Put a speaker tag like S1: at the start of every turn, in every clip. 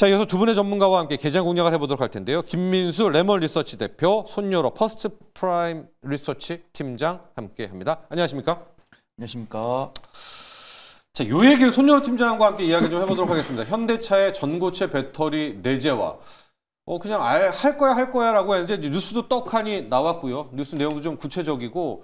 S1: 자, 이어서 두 분의 전문가와 함께 개장 공략을 해보도록 할 텐데요. 김민수 레몬 리서치 대표, 손요로 퍼스트 프라임 리서치 팀장 함께합니다. 안녕하십니까?
S2: 안녕하십니까?
S1: 자, 요 얘기를 손요로 팀장과 함께 이야기 좀 해보도록 하겠습니다. 현대차의 전고체 배터리 내재화. 그냥 할 거야라고 했는데 뉴스도 떡하니 나왔고요. 뉴스 내용도 좀 구체적이고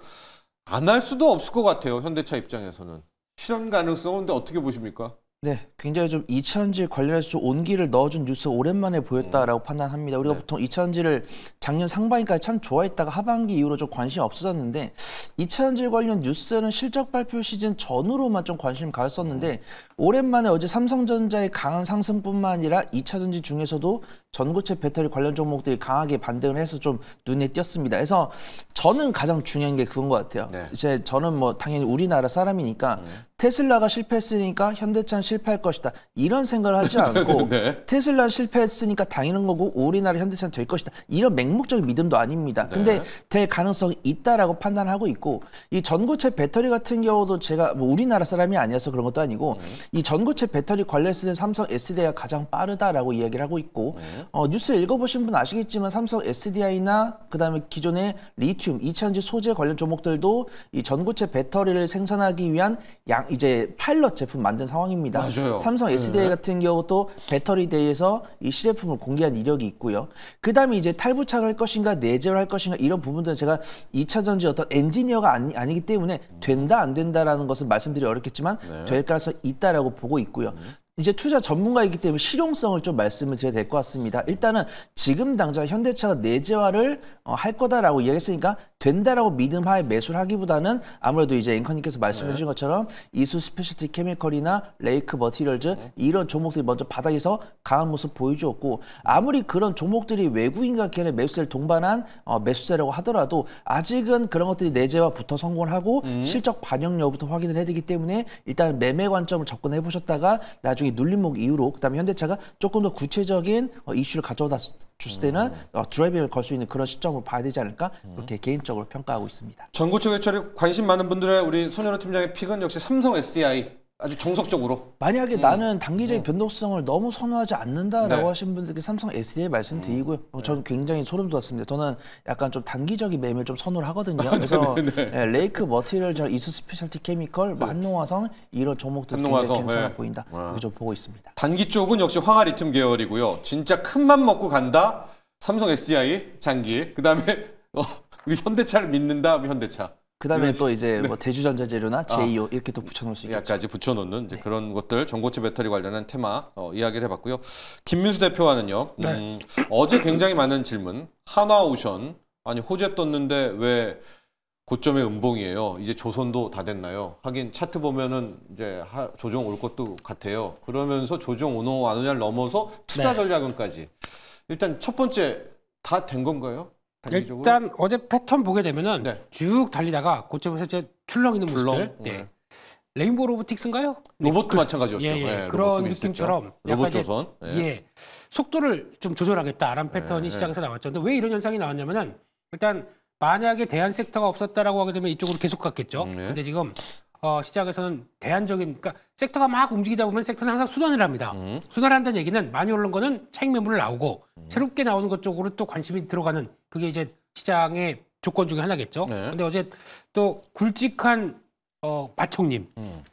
S1: 안 할 수도 없을 것 같아요. 현대차 입장에서는. 실현 가능성은 근데 어떻게 보십니까?
S2: 네, 굉장히 좀 2차전지 관련해서 좀 온기를 넣어준 뉴스 오랜만에 보였다라고 판단합니다. 우리가 보통 2차전지를 작년 상반기까지 참 좋아했다가 하반기 이후로 좀 관심이 없어졌는데 2차전지 관련 뉴스는 실적 발표 시즌 전후로만 좀 관심을 가졌었는데 오랜만에 어제 삼성전자의 강한 상승뿐만 아니라 2차전지 중에서도 전고체 배터리 관련 종목들이 강하게 반등을 해서 좀 눈에 띄었습니다. 그래서 저는 가장 중요한 게 그건 것 같아요.
S1: 네.
S2: 이제 저는 뭐 당연히 우리나라 사람이니까 테슬라가 실패했으니까 현대차는 실패할 것이다. 이런 생각을 하지 않고
S1: 네.
S2: 테슬라 실패했으니까 당연한 거고 우리나라 현대차는 될 것이다. 이런 맹목적인 믿음도 아닙니다. 근데 될 가능성이 있다라고 판단하고 있고 이 전고체 배터리 같은 경우도 제가 뭐 우리나라 사람이 아니어서 그런 것도 아니고 이 전고체 배터리 관련해서 삼성 SDI가 가장 빠르다라고 이야기를 하고 있고 뉴스 읽어보신 분 아시겠지만 삼성 SDI나 그다음에 기존의 리튬, 2차전지 소재 관련 종목들도 이 전고체 배터리를 생산하기 위한 이제 파일럿 제품 만든 상황입니다.
S1: 맞아요.
S2: 삼성 SDI 같은 경우도 배터리 대회에서 이 시제품을 공개한 이력이 있고요. 그다음에 이제 탈부착을 할 것인가 내재를 할 것인가 이런 부분들은 제가 2차전지 어떤 엔지니어가 아니기 때문에 된다 안 된다라는 것은 말씀드리기 어렵겠지만 될 가능성이 있다라고 보고 있고요. 이제 투자 전문가이기 때문에 실용성을 좀 말씀을 드려야 될 것 같습니다. 일단은 지금 당장 현대차가 내재화를 할 거다라고 이야기했으니까 된다라고 믿음하에 매수를 하기보다는 아무래도 이제 앵커님께서 말씀해 주신 것처럼 이수 스페셜티 케미컬이나 레이크 머티리얼즈 이런 종목들이 먼저 바닥에서 강한 모습 보여주었고 아무리 그런 종목들이 외국인과 걔네 매수세를 동반한 매수세라고 하더라도 아직은 그런 것들이 내재화부터 성공을 하고 실적 반영 여부터 확인을 해야 되기 때문에 일단 매매 관점을 접근해 보셨다가 나중에 눌림목 이후로 그다음에 현대차가 조금 더 구체적인 이슈를 가져다 줬을 때는 드라이빙을 걸 수 있는 그런 시점을 봐야 되지 않을까 그렇게 개인적으로 평가하고 있습니다.
S1: 전고체 배터리 관심 많은 분들의 우리 손요로 팀장의 픽은 역시 삼성 SDI 아주 정석적으로.
S2: 만약에 나는 단기적인 변동성을 너무 선호하지 않는다라고 하신 분들께 삼성 SDI 말씀드리고요. 저는 굉장히 소름 돋았습니다. 저는 약간 좀 단기적인 매매를 좀 선호를 하거든요. 그래서 레이크 머티리얼, 이수 스페셜티 케미컬, 한농화성 이런 종목들 굉장히 괜찮아 보인다. 이렇게 좀 보고 있습니다.
S1: 단기 쪽은 역시 황화리튬 계열이고요. 진짜 큰 맘 먹고 간다. 삼성 SDI 장기. 그다음에 우리 현대차를 믿는다. 현대차.
S2: 그다음에 또 이제 뭐 대주전자재료나 제2호 이렇게 또 붙여놓을 수 있겠죠.
S1: 약까지 붙여놓는 이제 그런 것들 전고체 배터리 관련한 테마 이야기를 해봤고요. 김민수 대표와는요. 어제 굉장히 많은 질문. 한화오션 아니 호재 떴는데 왜 고점의 음봉이에요. 이제 조선도 다 됐나요? 하긴 차트 보면은 이제 조정 올 것도 같아요. 그러면서 조정 오노 안 오냐를 넘어서 투자 전략은까지. 일단 첫 번째 다 된 건가요? 단기적으로?
S3: 일단 어제 패턴 보게 되면은 쭉 달리다가 고점에서 이제 출렁 있는 모습들. 레인보우 로보틱스인가요?
S1: 로봇도 마찬가지였죠.
S3: 그런 느낌처럼
S1: 로봇조선.
S3: 속도를 좀 조절하겠다라는 패턴이 시장에서 나왔죠. 근데 왜 이런 현상이 나왔냐면은 일단 만약에 대한 섹터가 없었다라고 하게 되면 이쪽으로 계속 갔겠죠. 근데 지금 시장에서는 대안적인, 그러니까 섹터가 막 움직이다 보면 섹터는 항상 순환을 합니다. 순환을 한다는 얘기는 많이 오른 거는 차익 매물을 나오고 새롭게 나오는 것 쪽으로 또 관심이 들어가는 그게 이제 시장의 조건 중에 하나겠죠. 근데 어제 또 굵직한 바총님,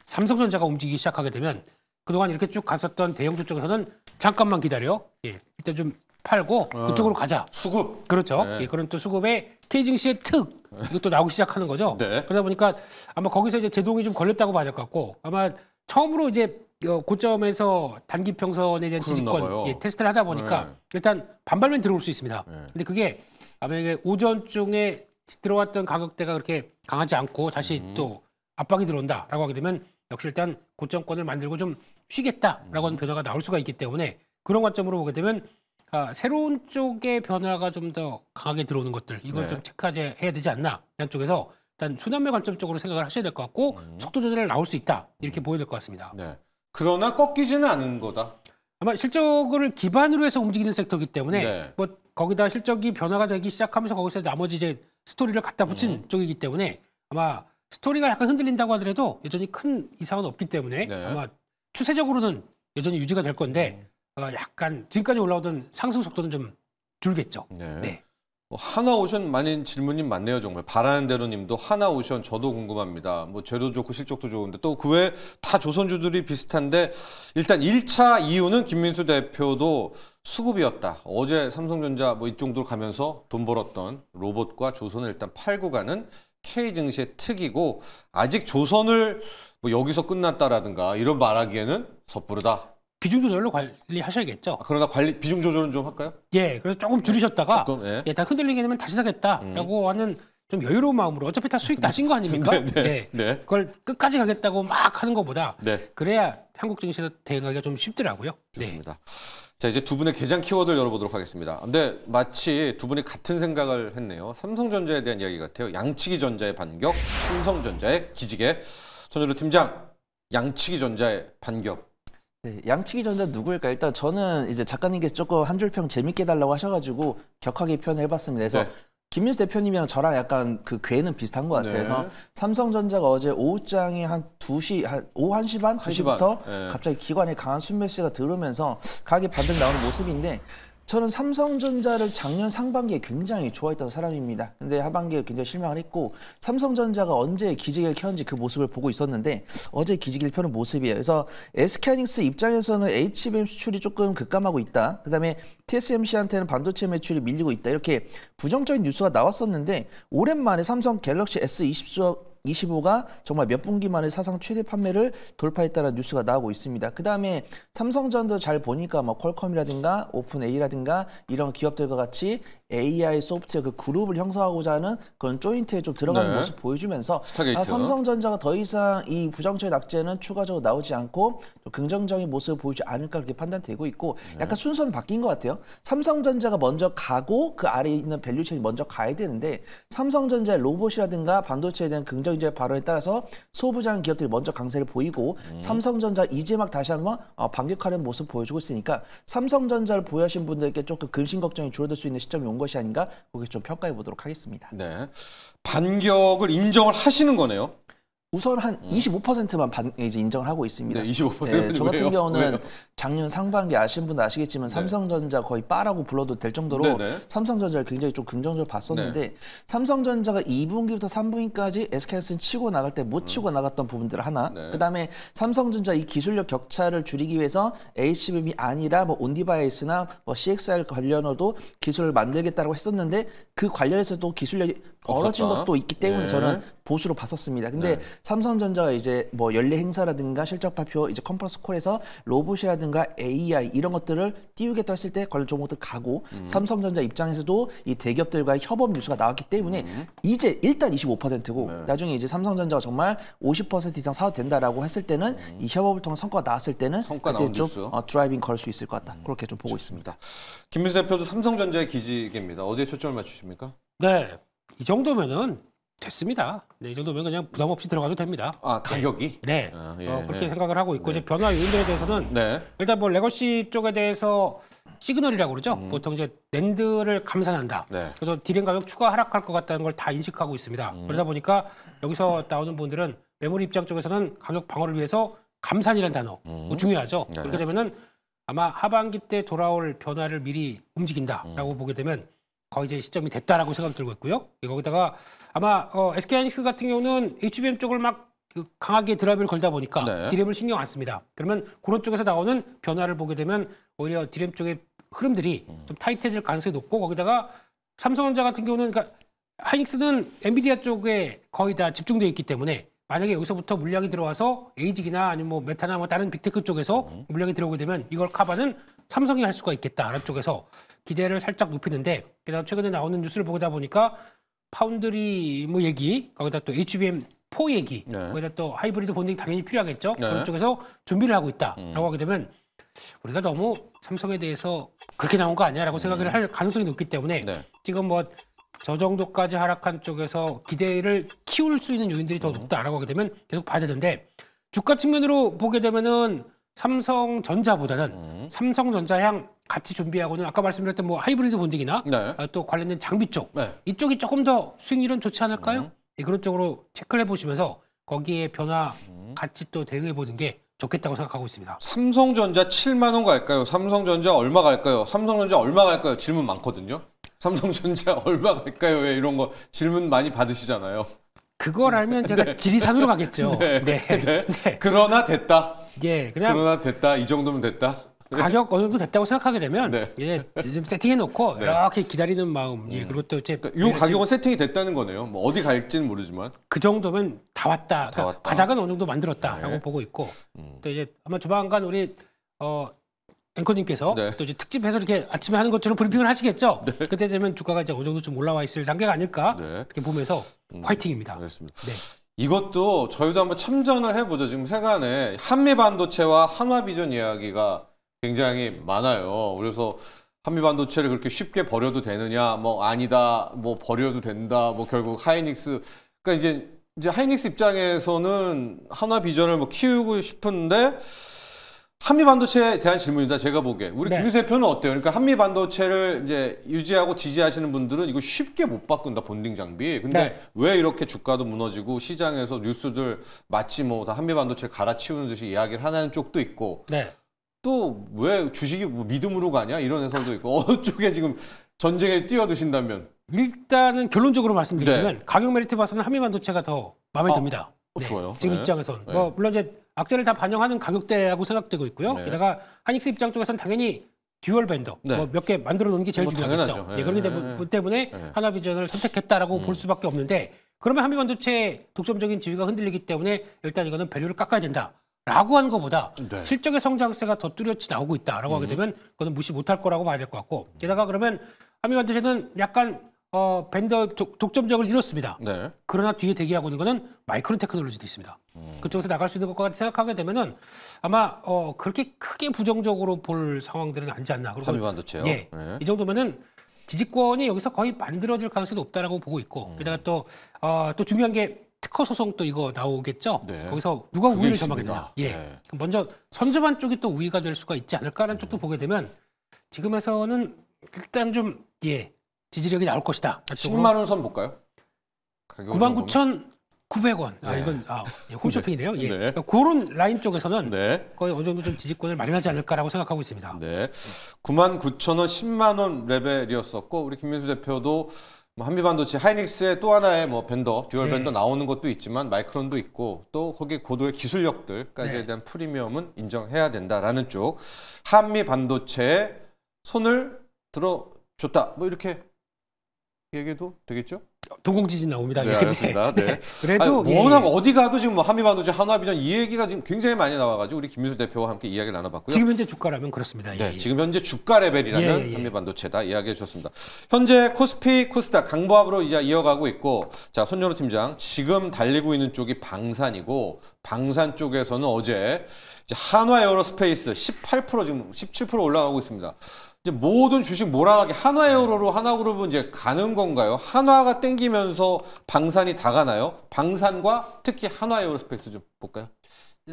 S3: 삼성전자가 움직이기 시작하게 되면 그동안 이렇게 쭉 갔었던 대형주 쪽에서는 잠깐만 기다려. 일단 좀 팔고 그쪽으로 가자.
S1: 수급.
S3: 그렇죠. 그런 또 수급에 케이징시의 특 이것도 나오기 시작하는 거죠. 그러다 보니까 아마 거기서 이제 제동이 좀 걸렸다고 봐야 될 것 같고 아마 처음으로 이제 고점에서 단기 평선에 대한 지지권 테스트를 하다 보니까 일단 반발면 들어올 수 있습니다. 근데 그게 아마 이게 오전 중에 들어왔던 가격대가 그렇게 강하지 않고 다시 또 압박이 들어온다라고 하게 되면 역시 일단 고점권을 만들고 좀 쉬겠다라고 하는 변화가 나올 수가 있기 때문에 그런 관점으로 보게 되면 새로운 쪽의 변화가 좀 더 강하게 들어오는 것들 이걸 좀 체크해야 되지 않나 이런 쪽에서 일단 순환매 관점 쪽으로 생각을 하셔야 될 것 같고 속도 조절을 나올 수 있다 이렇게 보여야 될 것 같습니다.
S1: 그러나 꺾이지는 않은 거다.
S3: 아마 실적을 기반으로 해서 움직이는 섹터이기 때문에 뭐 거기다 실적이 변화가 되기 시작하면서 거기서 나머지 이제 스토리를 갖다 붙인 쪽이기 때문에 아마 스토리가 약간 흔들린다고 하더라도 여전히 큰 이상은 없기 때문에 아마 추세적으로는 여전히 유지가 될 건데 약간 지금까지 올라오던 상승 속도는 좀 줄겠죠.
S1: 네.
S3: 네.
S1: 하나오션 많은 질문이 많네요. 정말 바라는 대로님도 하나오션 저도 궁금합니다. 뭐 재료 좋고 실적도 좋은데 또 그 외에 다 조선주들이 비슷한데 일단 1차 이유는 김민수 대표도 수급이었다. 어제 삼성전자 뭐 이 정도로 가면서 돈 벌었던 로봇과 조선을 일단 팔고 가는 K 증시의 특이고 아직 조선을 뭐 여기서 끝났다라든가 이런 말하기에는 섣부르다.
S3: 비중 조절로 관리하셔야겠죠.
S1: 그러나 비중 조절은 좀 할까요?
S3: 예, 그래서 조금 줄이셨다가
S1: 조금, 예.
S3: 예, 다 흔들리게 되면 다시 사겠다라고 하는 좀 여유로운 마음으로 어차피 다 수익 나신 거 아닙니까?
S1: 네.
S3: 그걸 끝까지 가겠다고 막 하는 것보다
S1: 네.
S3: 그래야 한국 증시에서 대응하기가 좀 쉽더라고요.
S1: 좋습니다. 자, 이제 두 분의 개장 키워드를 열어보도록 하겠습니다. 근데 마치 두 분이 같은 생각을 했네요. 삼성전자에 대한 이야기 같아요. 양치기전자의 반격, 삼성전자의 기지개. 손현우 팀장, 양치기전자의 반격.
S2: 네, 양치기전자 누구일까? 일단 저는 이제 작가님께서 조금 한 줄 평 재밌게 해달라고 하셔가지고 격하게 표현해봤습니다. 그래서
S1: 네.
S2: 김민수 대표님이랑 저랑 약간 그 궤는 비슷한 것 같아요.
S1: 네.
S2: 그래서 삼성전자가 어제 오후장에 한 2시, 오후 1시 반, 2시부터
S1: 네.
S2: 갑자기 기관에 강한 순매수가 들어오면서 가격이 반등 나오는 모습인데 저는 삼성전자를 작년 상반기에 굉장히 좋아했던 사람입니다. 근데 하반기에 굉장히 실망을 했고 삼성전자가 언제 기지개를 켰는지 그 모습을 보고 있었는데 어제 기지개를 펴는 모습이에요. 그래서 SK하이닉스 입장에서는 HBM 수출이 조금 급감하고 있다. 그다음에 TSMC한테는 반도체 매출이 밀리고 있다. 이렇게 부정적인 뉴스가 나왔었는데 오랜만에 삼성 갤럭시 S25가 정말 몇 분기 만에 사상 최대 판매를 돌파했다는 뉴스가 나오고 있습니다. 그 다음에 삼성전도 잘 보니까 뭐 퀄컴이라든가 오픈AI라든가 이런 기업들과 같이 AI 소프트웨어 그 그룹을 형성하고자 하는 그런 조인트에 좀 들어가는
S1: 네.
S2: 모습 보여주면서
S1: 스타게이트.
S2: 삼성전자가 더 이상 이 부정적인 악재는 추가적으로 나오지 않고 좀 긍정적인 모습을 보이지 않을까 그렇게 판단되고 있고 약간 순서는 바뀐 것 같아요. 삼성전자가 먼저 가고 그 아래에 있는 밸류체인이 먼저 가야 되는데 삼성전자의 로봇이라든가 반도체에 대한 긍정적 발언에 따라서 소부장 기업들이 먼저 강세를 보이고 삼성전자 이제 막 다시 한번 반격하는 모습 보여주고 있으니까 삼성전자를 보유하신 분들께 조금 근심 걱정이 줄어들 수 있는 시점이 온 것이 아닌가 거기 좀 평가해 보도록 하겠습니다.
S1: 네. 반격을 인정을 하시는 거네요.
S2: 우선 한 25%만 이제 인정을 하고 있습니다.
S1: 네, 25%.
S2: 네, 저 같은
S1: 왜요?
S2: 경우는
S1: 왜요?
S2: 작년 상반기 아시는 분들 아시겠지만 삼성전자 거의 빠라고 불러도 될 정도로
S1: 네네.
S2: 삼성전자를 굉장히 좀 긍정적으로 봤었는데
S1: 네.
S2: 삼성전자가 2분기부터 3분기까지 SK하이닉스는 치고 나갈 때 못 치고 나갔던 부분들 하나
S1: 네.
S2: 그다음에 삼성전자 이 기술력 격차를 줄이기 위해서 HBM이 아니라 뭐 온디바이스나 뭐 CXR 관련으로도 기술을 만들겠다고 했었는데 그 관련해서도 기술력이 벌어진
S1: 없었다.
S2: 것도 있기 때문에
S1: 네.
S2: 저는 보수로 봤었습니다. 근데
S1: 네.
S2: 삼성전자가 이제 뭐 연례 행사라든가 실적 발표 이제 컨퍼런스 콜에서 로봇이라든가 AI 이런 것들을 띄우겠다 했을 때 관련 종목들 가고 삼성전자 입장에서도 이 대기업들과의 협업 뉴스가 나왔기 때문에 이제 일단 25%고
S1: 네.
S2: 나중에 이제 삼성전자가 정말 50% 이상 사도 된다라고 했을 때는 이 협업을 통한 성과가 나왔을 때는
S1: 성과
S2: 그때
S1: 나온
S2: 좀
S1: 뉴스.
S2: 드라이빙 걸 수 있을 것 같다. 그렇게 좀 보고 있습니다.
S1: 김민수 대표도 삼성전자의 기지개입니다. 어디에 초점을 맞추십니까?
S3: 네, 이 정도면은 됐습니다. 네, 이 정도면 그냥 부담 없이 들어가도 됩니다.
S1: 아, 가격이?
S3: 네,
S1: 아, 예,
S3: 그렇게
S1: 예.
S3: 생각을 하고 있고 이제 변화 요인들에 대해서는
S1: 네.
S3: 일단 뭐 레거시 쪽에 대해서 시그널이라고 그러죠. 보통 이제 낸드를 감산한다.
S1: 네.
S3: 그래서 디램 가격 추가 하락할 것 같다는 걸 다 인식하고 있습니다. 그러다 보니까 여기서 나오는 분들은 메모리 입장 쪽에서는 가격 방어를 위해서 감산이라는 단어 중요하죠.
S1: 네.
S3: 그렇게 되면은 아마 하반기 때 돌아올 변화를 미리 움직인다라고 보게 되면 거의 이제 시점이 됐다라고 생각이 들고 있고요. 거기다가 아마 SK하이닉스 같은 경우는 HBM 쪽을 막 강하게 드라이브를 걸다 보니까
S1: 네.
S3: 디램을 신경 안 씁니다. 그러면 그런 쪽에서 나오는 변화를 보게 되면 오히려 디램 쪽의 흐름들이 좀 타이트해질 가능성이 높고 거기다가 삼성전자 같은 경우는 그러니까 하이닉스는 엔비디아 쪽에 거의 다 집중되어 있기 때문에 만약에 여기서부터 물량이 들어와서 에이직이나 아니면 뭐 메타나 뭐 다른 빅테크 쪽에서 물량이 들어오게 되면 이걸 커버는 삼성이 할 수가 있겠다라는 쪽에서 기대를 살짝 높이는데 게다가 최근에 나오는 뉴스를 보다 보니까 파운드리 뭐 얘기 거기다 또 HBM4 얘기
S1: 네.
S3: 거기다 또 하이브리드 본딩 당연히 필요하겠죠.
S1: 네.
S3: 그런 쪽에서 준비를 하고 있다라고 하게 되면 우리가 너무 삼성에 대해서 그렇게 나온 거 아니야라고 생각을 할 가능성이 높기 때문에
S1: 네.
S3: 지금 뭐 저 정도까지 하락한 쪽에서 기대를 키울 수 있는 요인들이 더 높다라고 하게 되면 계속 봐야 되는데 주가 측면으로 보게 되면은 삼성전자보다는 삼성전자향 같이 준비하고는 아까 말씀드렸던 뭐 하이브리드 본딩이나
S1: 네.
S3: 또 관련된 장비 쪽
S1: 네.
S3: 이쪽이 조금 더 수익률은 좋지 않을까요? 네, 그런 쪽으로 체크를 해보시면서 거기에 변화 같이 또 대응해 보는 게 좋겠다고 생각하고 있습니다.
S1: 삼성전자 7만 원 갈까요? 삼성전자 얼마 갈까요? 삼성전자 얼마 갈까요? 질문 많거든요. 삼성전자 얼마 갈까요? 왜 이런 거 질문 많이 받으시잖아요.
S3: 그걸 알면 제가 지리산으로 가겠죠.
S1: 네.
S3: 네.
S1: 네. 그러나 됐다.
S3: 예, 그냥
S1: 그러나 됐다. 이 정도면 됐다.
S3: 가격 어느 정도 됐다고 생각하게 되면
S1: 네.
S3: 예, 좀 세팅해 놓고
S1: 네.
S3: 이렇게 기다리는 마음. 예, 그리고 또 이제
S1: 이 가격은 세팅이 됐다는 거네요. 뭐 어디 갈지는 모르지만.
S3: 그 정도면 다 왔다. 그러니까
S1: 왔다.
S3: 바닥은 어느 정도 만들었다라고
S1: 네.
S3: 보고 있고 또 이제 아마 조만간 우리 앵커님께서
S1: 네.
S3: 또 이제 특집해서 이렇게 아침에 하는 것처럼 브리핑을 하시겠죠. 그때 되면 주가가 이제 어느 정도 좀 올라와 있을 단계가 아닐까
S1: 네.
S3: 이렇게 보면서 화이팅입니다.
S1: 알겠습니다.
S3: 네.
S1: 이것도 저희도 한번 참전을 해보죠. 지금 세간에 한미반도체와 한화비전 이야기가 굉장히 많아요. 그래서 한미반도체를 그렇게 쉽게 버려도 되느냐, 뭐 아니다, 뭐 버려도 된다, 뭐 결국 하이닉스. 그러니까 이제 하이닉스 입장에서는 한화비전을 뭐 키우고 싶은데 한미반도체에 대한 질문이다. 제가 보기에 우리
S3: 네.
S1: 김유세 대표는 어때요? 그러니까 한미반도체를 이제 유지하고 지지하시는 분들은 이거 쉽게 못 바꾼다, 본딩 장비. 근데
S3: 네.
S1: 왜 이렇게 주가도 무너지고 시장에서 뉴스들 마치 뭐 다 한미반도체를 갈아치우는 듯이 이야기를 하는 쪽도 있고
S3: 네.
S1: 또 왜 주식이 뭐 믿음으로 가냐 이런 해설도 있고 어느 쪽에 지금 전쟁에 뛰어드신다면
S3: 일단은 결론적으로 말씀드리면 가격 메리트 봐서는 한미반도체가 더 마음에 듭니다.
S1: 좋아요.
S3: 지금
S1: 네.
S3: 입장에선
S1: 네.
S3: 뭐 물론 이제 악재를 다 반영하는 가격대라고 생각되고 있고요.
S1: 네.
S3: 게다가 하이닉스 입장 쪽에서는 당연히 듀얼 밴더
S1: 네.
S3: 뭐 몇 개 만들어 놓는 게 제일
S1: 뭐
S3: 중요하겠죠.
S1: 당연하죠.
S3: 예, 그렇기 때문에
S1: 네.
S3: 하나비전을 선택했다라고 볼 수밖에 없는데 그러면 한미반도체 독점적인 지위가 흔들리기 때문에 일단 이거는 밸류를 깎아야 된다라고 하는 것보다
S1: 네.
S3: 실적의 성장세가 더 뚜렷이 나오고 있다라고 하게 되면 그거는 무시 못할 거라고 봐야 될 것 같고 게다가 그러면 한미반도체는 약간 밴더 독점적을 잃었습니다.
S1: 네.
S3: 그러나 뒤에 대기하고 있는 거는 마이크론 테크놀로지도 있습니다. 그쪽에서 나갈 수 있는 것과 같이 생각하게 되면은 아마 그렇게 크게 부정적으로 볼 상황들은 아니지 않나. 그리고
S1: 한미반도체요.
S3: 예,
S1: 네.
S3: 이 정도면은 지지권이 여기서 거의 만들어질 가능성이 높다라고 보고 있고 게다가 또 중요한 게 특허 소송 또 이거 나오겠죠.
S1: 네.
S3: 거기서 누가
S1: 그게
S3: 우위를
S1: 있습니다.
S3: 점하겠냐. 예,
S1: 네.
S3: 그럼 먼저 선점한 쪽이 또 우위가 될 수가 있지 않을까라는 쪽도 보게 되면 지금에서는 일단 좀 지지력이 나올 것이다.
S1: 10만 원 선 볼까요?
S3: 99,900원.
S1: 네.
S3: 이건 홈쇼핑이네요. 예.
S1: 네.
S3: 그러니까 그런 라인 쪽에서는
S1: 네.
S3: 거의 어느 정도 좀 지지권을 마련하지 않을까라고 생각하고 있습니다.
S1: 네. 99,000원, 10만 원 레벨이었었고 우리 김민수 대표도 뭐 한미반도체 하이닉스의 또 하나의 뭐 밴더, 듀얼
S3: 네.
S1: 밴더 나오는 것도 있지만 마이크론도 있고 또 거기에 고도의 기술력들까지에
S3: 네.
S1: 대한 프리미엄은 인정해야 된다라는 쪽 한미반도체에 손을 들어줬다. 뭐 이렇게 얘기해도 되겠죠?
S3: 동공지진 나옵니다.
S1: 네,
S3: 예.
S1: 알겠습니다. 네.
S3: 그래도
S1: 아니, 워낙 어디 가도 지금 뭐 한미반도체, 한화비전 이 얘기가 지금 굉장히 많이 나와가지고 우리 김민수 대표와 함께 이야기를 나눠봤고요.
S3: 지금 현재 주가라면 그렇습니다.
S1: 네,
S3: 예.
S1: 지금 현재 주가 레벨이라면
S3: 예.
S1: 한미반도체다 이야기해 주셨습니다. 현재 코스피, 코스닥 강보합으로 이제 이어가고 있고, 자 손연호 팀장 지금 달리고 있는 쪽이 방산이고 방산 쪽에서는 어제 이제 한화에어로스페이스 18% 지금 17% 올라가고 있습니다. 이제 모든 주식 몰아가기 한화에어로로 하나그룹은 이제 가는 건가요? 한화가 땡기면서 방산이 다 가나요? 방산과 특히 한화에어로스페이스 좀 볼까요?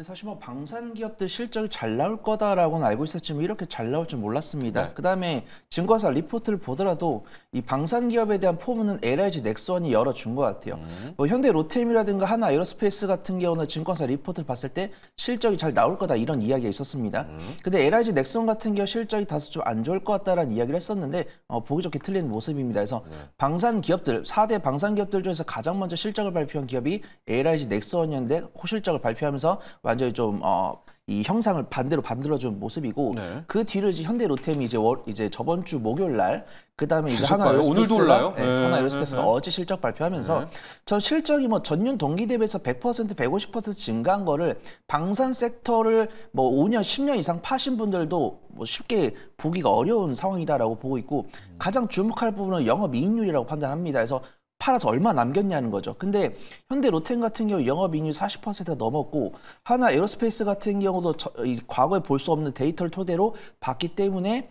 S2: 사실 뭐 방산 기업들 실적이 잘 나올 거다라고는 알고 있었지만 이렇게 잘 나올 줄 몰랐습니다.
S1: 네.
S2: 그다음에 증권사 리포트를 보더라도 이 방산 기업에 대한 포문은 LIG 넥스원이 열어준 것 같아요. 뭐 현대 로템이라든가 하나 에어로스페이스 같은 경우는 증권사 리포트를 봤을 때 실적이 잘 나올 거다 이런 이야기가 있었습니다. 근데 LIG 넥스원 같은 경우 실적이 다소 좀 안 좋을 것 같다라는 이야기를 했었는데 보기 좋게 틀린 모습입니다. 그래서 방산 기업들 4대 방산 기업들 중에서 가장 먼저 실적을 발표한 기업이 LIG 넥스원이었는데 호실적을 발표하면서 완전히 좀 이 형상을 반대로 만들어준 모습이고
S1: 네.
S2: 그 뒤를 이제 현대 로템이 이제 저번 주 목요일 날 그다음에 이제
S1: 계속
S2: 하나
S1: 가요?
S2: 에어로스페이스가
S1: 오늘도 올라요?
S2: 네,
S1: 네,
S2: 하나 에어로스페이스가
S1: 네.
S2: 어제 실적 발표하면서
S1: 네.
S2: 저 실적이 뭐 전년 동기 대비해서 100%, 150% 증가한 거를 방산 섹터를 뭐 5년, 10년 이상 파신 분들도 뭐 쉽게 보기가 어려운 상황이다라고 보고 있고 가장 주목할 부분은 영업이익률이라고 판단합니다. 그래서 팔아서 얼마 남겼냐는 거죠. 근데 현대 로템 같은 경우 영업이익률 40%가 넘었고 하나 에어로스페이스 같은 경우도 이 과거에 볼 수 없는 데이터를 토대로 봤기 때문에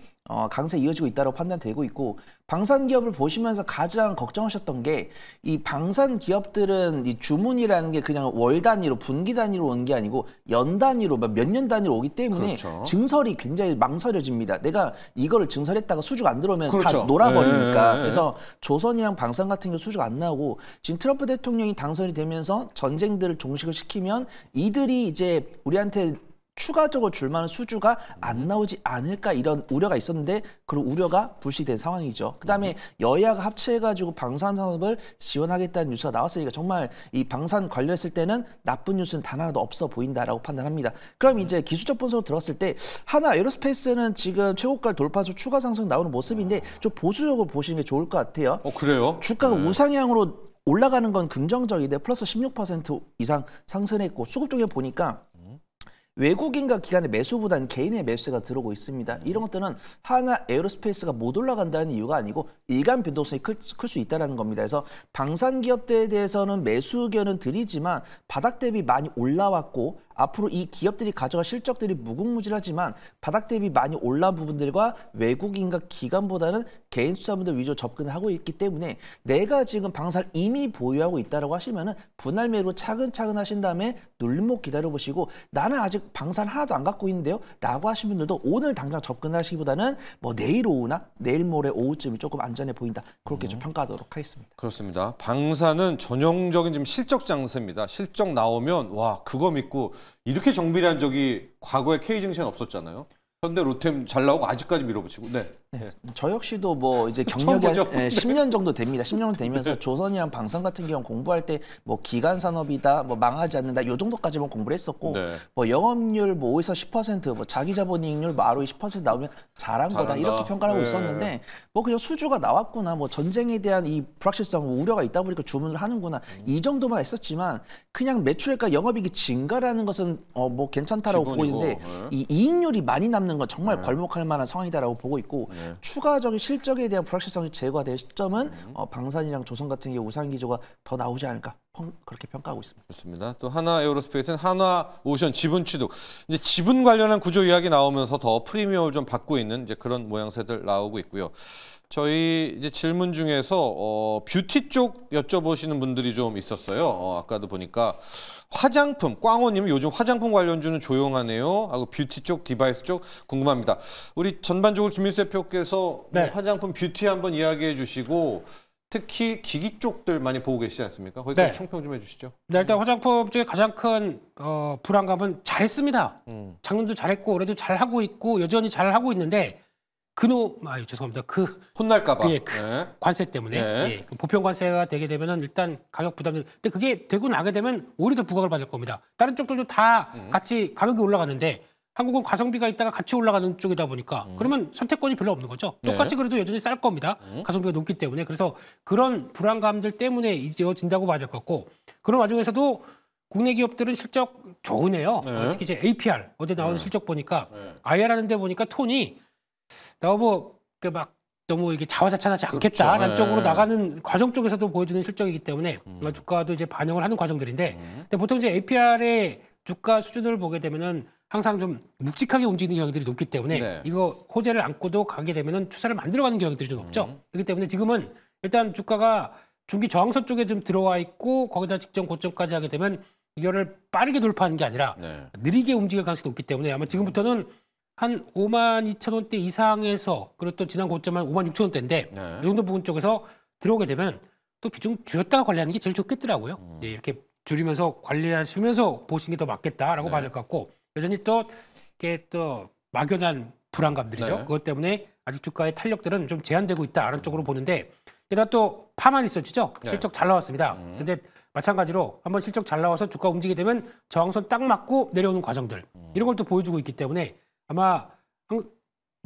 S2: 강세 이어지고 있다고 판단되고 있고 방산 기업을 보시면서 가장 걱정하셨던 게 이 방산 기업들은 이 주문이라는 게 그냥 월 단위로 분기 단위로 오는 게 아니고 연 단위로 몇 년 단위로 오기 때문에
S1: 그렇죠.
S2: 증설이 굉장히 망설여집니다. 내가 이거를 증설했다가 수주가 안 들어오면
S1: 그렇죠.
S2: 다 놀아버리니까.
S1: 네.
S2: 그래서 조선이랑 방산 같은 경우 수주가 안 나오고 지금 트럼프 대통령이 당선이 되면서 전쟁들을 종식을 시키면 이들이 이제 우리한테 추가적으로 줄 만한 수주가 안 나오지 않을까 이런 우려가 있었는데 그런 우려가 불씨된 상황이죠. 그다음에 여야가 합체해가지고 방산 산업을 지원하겠다는 뉴스가 나왔으니까 정말 이 방산 관련했을 때는 나쁜 뉴스는 단 하나도 없어 보인다라고 판단합니다. 그럼 이제 기술적 분석으로 들었을 때 하나 에어로스페이스는 지금 최고가를 돌파해서 추가 상승 나오는 모습인데 좀 보수적으로 보시는 게 좋을 것 같아요.
S1: 그래요?
S2: 주가가 우상향으로 올라가는 건 긍정적인데 플러스 16% 이상 상승했고 수급 쪽에 보니까 외국인과 기관의 매수보다는 개인의 매수가 들어오고 있습니다. 이런 것들은 하나 에어로스페이스가 못 올라간다는 이유가 아니고 일간 변동성이 클 수 있다는 겁니다. 그래서 방산 기업들에 대해서는 매수 의견은 드리지만 바닥 대비 많이 올라왔고 앞으로 이 기업들이 가져갈 실적들이 무궁무진하지만 바닥 대비 많이 올라온 부분들과 외국인과 기관보다는 개인 투자분들 위주로 접근을 하고 있기 때문에 내가 지금 방사를 이미 보유하고 있다고 하시면은 분할 매로 차근차근 하신 다음에 눌림목 기다려보시고 나는 아직 방사를 하나도 안 갖고 있는데요 라고 하신 분들도 오늘 당장 접근하시기보다는 뭐 내일 오후나 내일 모레 오후쯤이 조금 안전해 보인다. 그렇게 좀 평가하도록 하겠습니다.
S1: 그렇습니다. 방사는 전형적인 지금 실적 장세입니다. 실적 나오면 와 그거 믿고 이렇게 정비한 적이 과거에 K증시는 없었잖아요. 현대 로템 잘 나오고 아직까지 밀어붙이고. 네.
S2: 저 역시도 뭐 이제 경력이 10년 정도 됩니다. 10년 정도 되면서 조선이랑 방산 같은 경우 공부할 때 뭐 기간 산업이다, 뭐 망하지 않는다, 요 정도까지만 공부를 했었고, 뭐 영업률 뭐 5에서 10%, 뭐 자기 자본이익률 뭐 ROE 10% 나오면 잘한 거다 이렇게 평가를 하고 있었는데, 뭐 그냥 수주가 나왔구나, 뭐 전쟁에 대한 이 불확실성, 우려가 있다 보니까 주문을 하는구나 이 정도만 했었지만 그냥 매출액과 영업이익이 증가라는 것은 뭐 괜찮다라고 보고 있는데 이 이익률이 많이 남는 건 정말 괄목할 만한 상황이다라고 보고 있고. 추가적인 실적에 대한 불확실성이 제거될 시점은 방산이랑 조선 같은 경우 우상 기조가 더 나오지 않을까 그렇게 평가하고 있습니다.
S1: 좋습니다. 또 하나 에어로스페이스는 한화오션 지분 취득. 이제 지분 관련한 구조 이야기 나오면서 더 프리미엄을 좀 받고 있는 이제 그런 모양새들 나오고 있고요. 저희 이제 질문 중에서 뷰티 쪽 여쭤보시는 분들이 좀 있었어요. 아까도 보니까 화장품, 꽝호님은 요즘 화장품 관련주는 조용하네요. 하고 뷰티 쪽, 디바이스 쪽 궁금합니다. 우리 전반적으로 김민수 대표께서 뭐 화장품, 뷰티 한번 이야기해 주시고 특히 기기 쪽들 많이 보고 계시지 않습니까? 거기까지 총평 좀 해주시죠.
S3: 네, 일단 화장품 쪽에 가장 큰 불안감은 잘했습니다. 작년도 잘했고 올해도 잘하고 있고 여전히 잘하고 있는데 죄송합니다.
S1: 혼날까봐.
S3: 관세 때문에 그 보편 관세가 되게 되면은 일단 가격 부담이. 근데 그게 되고 나게 되면 오히려 더 부각을 받을 겁니다. 다른 쪽들도 다 같이 가격이 올라가는데 한국은 가성비가 있다가 같이 올라가는 쪽이다 보니까 그러면 선택권이 별로 없는 거죠. 똑같이 그래도 여전히 쌀 겁니다. 가성비가 높기 때문에. 그래서 그런 불안감들 때문에 이어진다고 봐야 될 것 같고 그런 와중에서도 국내 기업들은 실적 좋으네요. 특히 이제 APR 어제 나오는 실적 보니까 IR 하는 데 보니까 톤이 너무 너무 이게 자화자찬하지 않겠다라는 쪽으로 나가는 과정 쪽에서도 보여주는 실적이기 때문에 주가도 이제 반영을 하는 과정들인데 근데 보통 이제 APR의 주가 수준을 보게 되면은 항상 좀 묵직하게 움직이는 경향들이 높기 때문에 이거 호재를 안고도 가게 되면은 추세를 만들어가는 경향들이 좀 높죠. 그렇기 때문에 지금은 일단 주가가 중기 저항선 쪽에 좀 들어와 있고 거기다 직전 고점까지 하게 되면 이거를 빠르게 돌파하는 게 아니라 느리게 움직일 가능성이 높기 때문에 아마 지금부터는 한 52,000원대 이상에서 그리고 또 지난 고점 한 56,000원대인데 이 정도 부분 쪽에서 들어오게 되면 또 비중 줄였다가 관리하는 게 제일 좋겠더라고요. 이렇게 줄이면서 관리하시면서 보시는 게 더 맞겠다라고 봐야 될 것 같고 여전히 또 이렇게 또 막연한 불안감들이죠. 그것 때문에 아직 주가의 탄력들은 좀 제한되고 있다라는 쪽으로 보는데 게다가 또 파만 리서치죠. 실적 잘 나왔습니다. 근데 마찬가지로 한번 실적 잘 나와서 주가 움직이게 되면 저항선 딱 맞고 내려오는 과정들 이런 걸 또 보여주고 있기 때문에 아마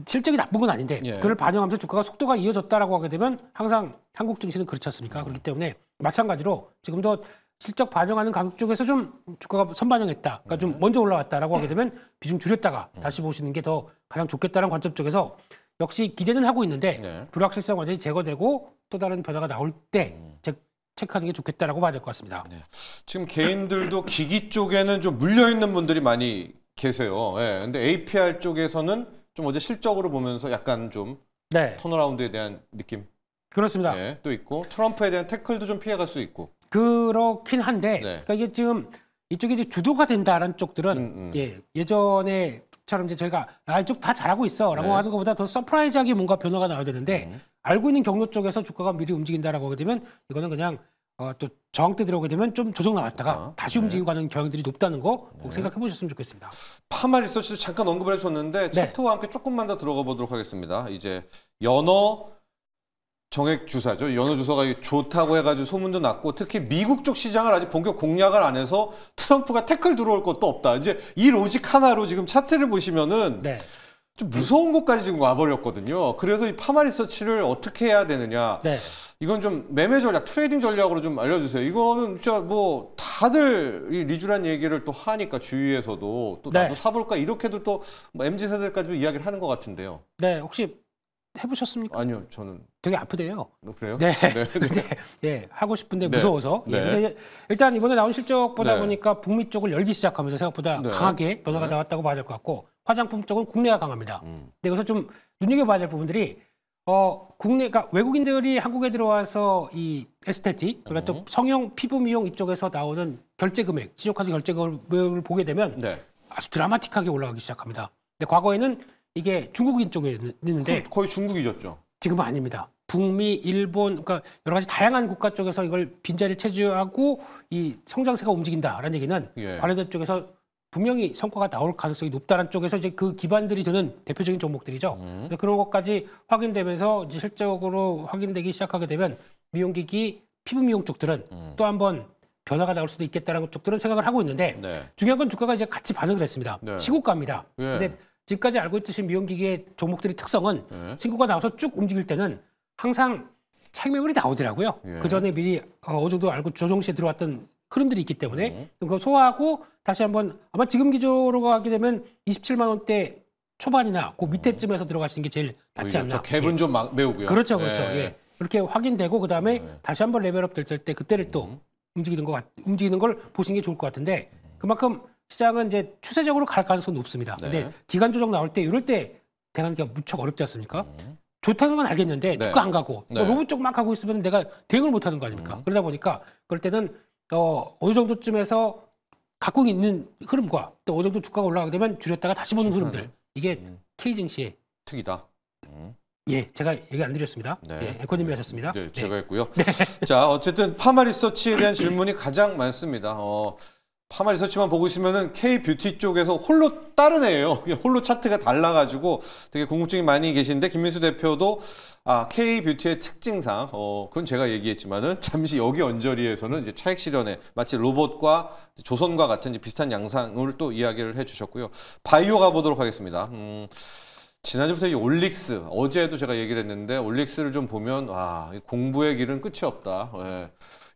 S3: 실적이 나쁜 건 아닌데 그걸 반영하면서 주가가 속도가 이어졌다라고 하게 되면 항상 한국 증시는 그렇지 않습니까? 그렇기 때문에 마찬가지로 지금도 실적 반영하는 가격 쪽에서 좀 주가가 선반영했다. 그러니까 좀 먼저 올라왔다라고 하게 되면 비중 줄였다가 다시 보시는 게 더 가장 좋겠다는 관점 쪽에서 역시 기대는 하고 있는데 불확실성 완전히 제거되고 또 다른 변화가 나올 때 체크하는 게 좋겠다라고 봐야 될 것 같습니다.
S1: 지금 개인들도 기기 쪽에는 좀 물려 있는 분들이 많이 계세요. 근데 APR 쪽에서는 좀 어제 실적으로 보면서 약간 좀 턴어라운드에 대한 느낌.
S3: 그렇습니다.
S1: 또 있고 트럼프에 대한 태클도 좀 피해갈 수 있고.
S3: 그렇긴 한데, 그러니까 이게 지금 이쪽이 이제 주도가 된다라는 쪽들은 예전에처럼 이제 저희가 이쪽 다 잘하고 있어라고 하는 것보다 더 서프라이즈하게 뭔가 변화가 나와야 되는데 알고 있는 경로 쪽에서 주가가 미리 움직인다라고 하게 되면 이거는 그냥 또 저항대 들어오게 되면 좀 조정 나왔다가 다시 움직이고 가는 경향들이 높다는 거 꼭 생각해 보셨으면 좋겠습니다.
S1: 파마 리서치도 잠깐 언급을 해줬는데 차트와 함께 조금만 더 들어가 보도록 하겠습니다. 이제 연어 정액 주사죠. 연어 주사가 좋다고 해가지고 소문도 났고 특히 미국 쪽 시장을 아직 본격 공략을 안 해서 트럼프가 태클 들어올 것도 없다. 이제 이 로직 하나로 지금 차트를 보시면은 좀 무서운 곳까지 지금 와버렸거든요. 그래서 이 파마 리서치를 어떻게 해야 되느냐. 이건 좀 매매 전략, 트레이딩 전략으로 좀 알려주세요. 이거는 진짜 뭐 다들 이 리주란 얘기를 또 하니까 주위에서도 또 나도 사볼까 이렇게도 또 뭐 MZ 세대까지도 이야기를 하는 것 같은데요.
S3: 네, 혹시 해보셨습니까?
S1: 아니요, 저는
S3: 되게 아프대요.
S1: 그래요?
S3: 네, 예, 하고 싶은데 무서워서. 근데 일단 이번에 나온 실적 보다 보니까 북미 쪽을 열기 시작하면서 생각보다 강하게 변화가 나왔다고 봐야 될 것 같고 화장품 쪽은 국내가 강합니다. 근데 여기서 좀 눈여겨봐야 될 부분들이 국내가 외국인들이 한국에 들어와서 이 에스테틱, 그리고 또 성형, 피부 미용 이쪽에서 나오는 결제 금액, 신용카드 결제 금액을 보게 되면 아주 드라마틱하게 올라가기 시작합니다. 근데 과거에는 이게 중국인 쪽에 있는데
S1: 거의 중국이셨죠?
S3: 지금은 아닙니다. 북미, 일본, 그러니까 여러 가지 다양한 국가 쪽에서 이걸 빈자리를 차지하고 이 성장세가 움직인다라는 얘기는 관련된 쪽에서 분명히 성과가 나올 가능성이 높다는 쪽에서 이제 그 기반들이 되는 대표적인 종목들이죠. 그래서 그런 것까지 확인되면서 이제 실적으로 확인되기 시작하게 되면 미용기기, 피부 미용 쪽들은 또 한번 변화가 나올 수도 있겠다라는 쪽들은 생각을 하고 있는데 중요한 건 주가가 이제 같이 반응을 했습니다. 시고가입니다. 근데 지금까지 알고 있듯이 미용기기의 종목들의 특성은 신고가 나와서 쭉 움직일 때는 항상 차익 매물이 나오더라고요. 그 전에 미리 어느 정도 알고 조정 시에 들어왔던 흐름들이 있기 때문에 그거 소화하고 다시 한번 아마 지금 기조로 가게 되면 27만 원대 초반이나 그 밑에쯤에서 들어가시는 게 제일 낫지 않나.
S1: 갭은 좀 메우고요.
S3: 그렇죠. 그렇게 확인되고 그 다음에 다시 한번 레벨업 될 때 그때를 또 움직이는 걸 보시는 게 좋을 것 같은데 그만큼 시장은 이제 추세적으로 갈 가능성이 높습니다. 근데 기간 조정 나올 때 이럴 때 대응하기가 무척 어렵지 않습니까? 좋다는 건 알겠는데 주가 안 가고 로봇 쪽만 가고 있으면 내가 대응을 못 하는 거 아닙니까? 그러다 보니까 그럴 때는 어느 정도쯤에서 갖고 있는 흐름과 또 어느 정도 주가가 올라가게 되면 줄였다가 다시 보는 흐름들. 이게 K증시의
S1: 특이다.
S3: 예, 제가 얘기 안 드렸습니다. 앵커님이 하셨습니다.
S1: 네, 제가 했고요. 자, 어쨌든 파마 리서치에 대한 질문이 가장 많습니다. 파마 리서치만 보고 있으면은 K-뷰티 쪽에서 홀로 다른 애예요. 홀로 차트가 달라가지고 되게 궁금증이 많이 계신데 김민수 대표도 K-뷰티의 특징상 그건 제가 얘기했지만은 잠시 여기 언저리에서는 이제 차익 실현에 마치 로봇과 조선과 같은 이제 비슷한 양상을 또 이야기를 해주셨고요. 바이오 가보도록 하겠습니다. 지난주부터 이 올릭스 어제도 제가 얘기를 했는데 올릭스를 좀 보면 공부의 길은 끝이 없다.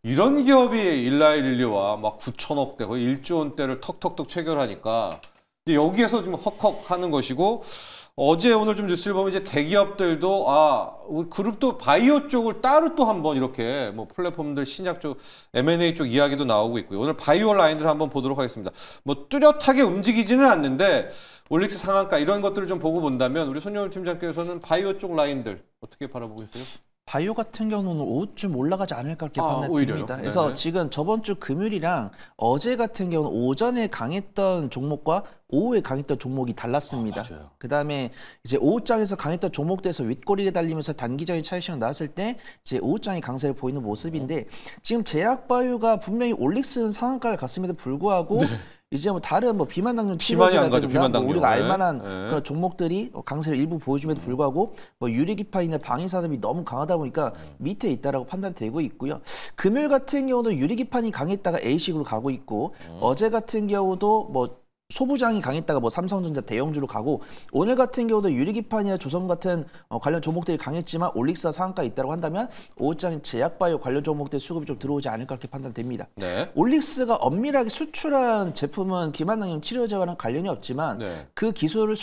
S1: 이런 기업이 일라이릴리와 막 9천억대 거의 1조 원대를 턱턱턱 체결하니까 여기에서 좀 헉헉 하는 것이고 어제 오늘 좀 뉴스를 보면 이제 대기업들도 우리 그룹도 바이오 쪽을 따로 또 한번 이렇게 뭐 플랫폼들 신약 쪽 M&A 쪽 이야기도 나오고 있고요. 오늘 바이오 라인들 한번 보도록 하겠습니다. 뭐 뚜렷하게 움직이지는 않는데 올릭스 상한가 이런 것들을 좀 보고 본다면 우리 손영일 팀장께서는 바이오 쪽 라인들 어떻게 바라보겠어요?
S2: 바이오 같은 경우는 오후쯤 올라가지 않을까 그렇게 판단됩니다. 그래서 지금 저번 주 금요일이랑 어제 같은 경우는 오전에 강했던 종목과 오후에 강했던 종목이 달랐습니다. 그다음에 이제 오후장에서 강했던 종목들에서 윗꼬리가 달리면서 단기적인 차익 실현 나왔을 때 이제 오후장이 강세를 보이는 모습인데 지금 제약바이오가 분명히 올릭스는 상한가를 갔음에도 불구하고 이제 뭐 다른 뭐 비만 당뇨 치료제라든가 우리가 알만한 그런 종목들이 강세를 일부 보여줌에도 불구하고 뭐 유리기판이나 방위산업이 너무 강하다 보니까 밑에 있다라고 판단되고 있고요. 금요일 같은 경우도 유리기판이 강했다가 A식으로 가고 있고 어제 같은 경우도 뭐 소부장이 강했다가 뭐 삼성전자 대형주로 가고 오늘 같은 경우도 유리기판이나 조선 같은 관련 종목들이 강했지만 올릭스가 상한가에 있다고 한다면 오후장 제약바이오 관련 종목들 수급이 좀 들어오지 않을까 그렇게 판단됩니다. 올릭스가 엄밀하게 수출한 제품은 비만당뇨 치료제와는 관련이 없지만 그 기술을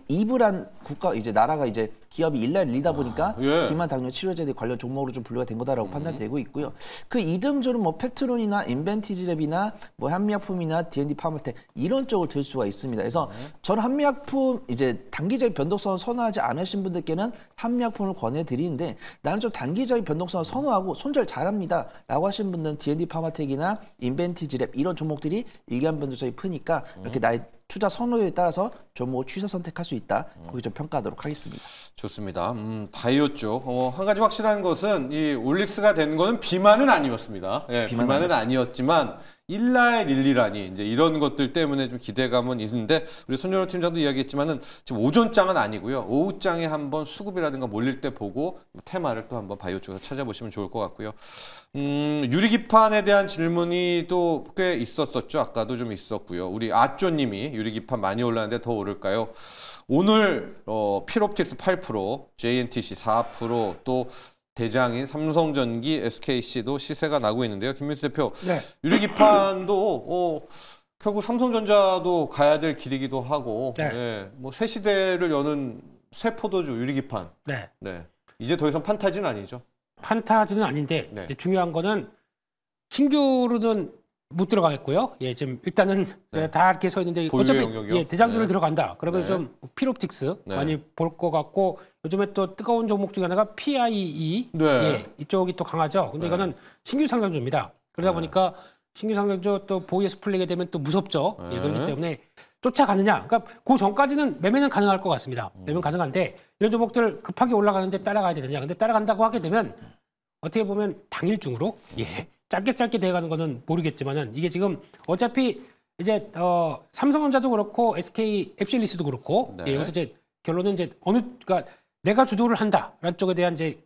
S2: 이불한 국가 이제 나라가 이제 기업이 일날리다 보니까 비만 당뇨 치료제들 관련 종목으로 좀 분류가 된 거다라고 판단되고 있고요. 그 이등주는 뭐 펩트론이나 인벤티지랩이나 뭐 한미약품이나 D&D 파마텍 이런 쪽을 들 수가 있습니다. 그래서 저는 한미약품 이제 단기적인 변동성을 선호하지 않으신 분들께는 한미약품을 권해드리는데 나는 좀 단기적인 변동성을 선호하고 손절 잘합니다라고 하신 분들은 D&D 파마텍이나 인벤티지랩 이런 종목들이 일간 변동성이 크니까 이렇게 나의 투자 선호에 따라서 종목을 취사 선택할 수 있다. 거기 좀 평가하도록 하겠습니다.
S1: 좋습니다. 바이오 쪽. 한 가지 확실한 것은 이 올릭스가 된 거는 비만은 아니었습니다. 예, 비만은 아니었지만 일라의 릴리라니 이제 이런 것들 때문에 좀 기대감은 있는데 우리 손준호 팀장도 이야기했지만은 지금 오전장은 아니고요. 오후장에 한번 수급이라든가 몰릴 때 보고 테마를 또 한번 바이오 쪽에서 찾아보시면 좋을 것 같고요. 유리기판에 대한 질문이 또 꽤 있었었죠. 아까도 좀 있었고요. 우리 아쪼님이 유리기판 많이 올랐는데 더 오를까요? 오늘 필옵틱스 8%, JNTC 4%, 또 대장인 삼성전기, SKC도 시세가 나고 있는데요. 김민수 대표,
S3: 네.
S1: 유리기판도 결국 삼성전자도 가야 될 길이기도 하고,
S3: 네.
S1: 네, 뭐 새 시대를 여는 새 포도주 유리기판.
S3: 네.
S1: 네. 이제 더 이상 판타지는 아니죠.
S3: 판타지는 아닌데
S1: 네.
S3: 이제 중요한 거는 신규로는 못 들어가겠고요. 예, 지금 일단은
S1: 네.
S3: 다 이렇게 서 있는데
S1: 보유의
S3: 어차피
S1: 영역이요?
S3: 예, 대장주를
S1: 네.
S3: 들어간다. 그러면
S1: 네.
S3: 좀 필옵틱스
S1: 네.
S3: 많이 볼 것 같고 요즘에 또 뜨거운 종목 중에 하나가 PIE
S1: 네.
S3: 예, 이쪽이 또 강하죠. 근데
S1: 네.
S3: 이거는 신규 상장주입니다. 그러다 보니까 신규 상장주 또 보이에서 풀리게 되면 또 무섭죠. 예, 그렇기 때문에 쫓아가느냐. 그러니까 그 전까지는 매매는 가능할 것 같습니다. 매매는 가능한데 이런 종목들 급하게 올라가는데 따라가야 되느냐. 근데 따라간다고 하게 되면 어떻게 보면 당일중으로 예. 짧게 돼가는 거는 모르겠지만은 이게 지금 어차피 이제 삼성전자도 그렇고 SK 앱실리스도 그렇고
S1: 네.
S3: 예, 여기서 이제 결론은 이제 그러니까 내가 주도를 한다라는 쪽에 대한 이제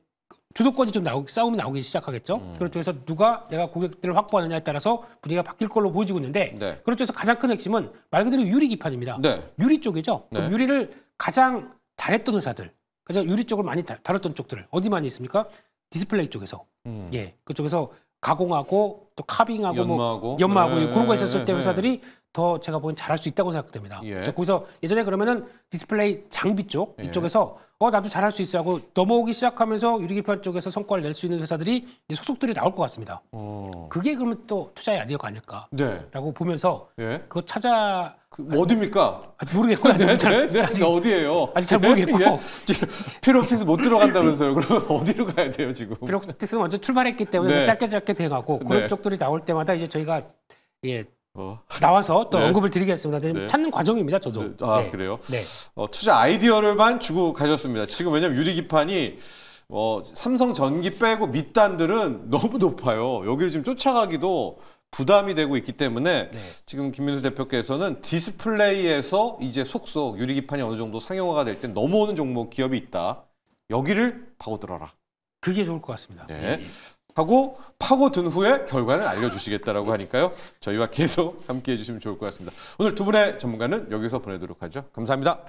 S3: 주도권이 좀 싸움이 나오기 시작하겠죠. 그런 쪽에서 누가 내가 고객들을 확보하느냐에 따라서 분위기가 바뀔 걸로 보여지고 있는데
S1: 네.
S3: 그런 쪽에서 가장 큰 핵심은 말 그대로 유리 기판입니다.
S1: 네.
S3: 유리 쪽이죠.
S1: 네.
S3: 그럼 유리를 가장 잘했던 회사들, 그래서 유리 쪽을 많이 다뤘던 쪽들 어디 많이 있습니까? 디스플레이 쪽에서 예 그쪽에서 가공하고 또 카빙하고 연마하고
S1: 네.
S3: 그런 거 있었을 때 회사들이 더 제가 보기엔 잘할 수 있다고 생각됩니다.
S1: 예.
S3: 거기서 예전에 그러면은 디스플레이 장비 쪽
S1: 예.
S3: 이쪽에서 나도 잘할 수 있어 하고 넘어오기 시작하면서 유리기판 쪽에서 성과를 낼 수 있는 회사들이 이제 소속들이 나올 것 같습니다. 그게 그러면 또 투자의 아이디어가 아닐까라고
S1: 네.
S3: 보면서
S1: 예.
S3: 그거 찾아
S1: 어디입니까?
S3: 아직 모르겠고 아직
S1: 아직 어디예요?
S3: 아직 잘 모르겠고
S1: 예? 지금 필옵틱스 못 들어간다면서요? 그러면 어디로 가야 돼요 지금?
S3: 필옵틱스는 먼저 출발했기 때문에
S1: 네.
S3: 짧게 돼가고 그런
S1: 네.
S3: 쪽들이 나올 때마다 이제 저희가 예 나와서 또
S1: 네.
S3: 언급을 드리겠습니다.
S1: 네.
S3: 찾는 과정입니다, 저도.
S1: 네. 아
S3: 네.
S1: 그래요?
S3: 네.
S1: 투자 아이디어를만 주고 가셨습니다. 지금 왜냐면 유리기판이 삼성전기 빼고 밑단들은 너무 높아요. 여기를 지금 쫓아가기도 부담이 되고 있기 때문에
S3: 네.
S1: 지금 김민수 대표께서는 디스플레이에서 이제 속속 유리기판이 어느 정도 상용화가 될 때 넘어오는 종목 기업이 있다. 여기를 파고들어라.
S3: 그게 좋을 것 같습니다.
S1: 네.
S3: 예.
S1: 하고 파고든 후에 결과는 알려주시겠다라고 하니까요. 저희와 계속 함께해 주시면 좋을 것 같습니다. 오늘 두 분의 전문가는 여기서 보내도록 하죠. 감사합니다.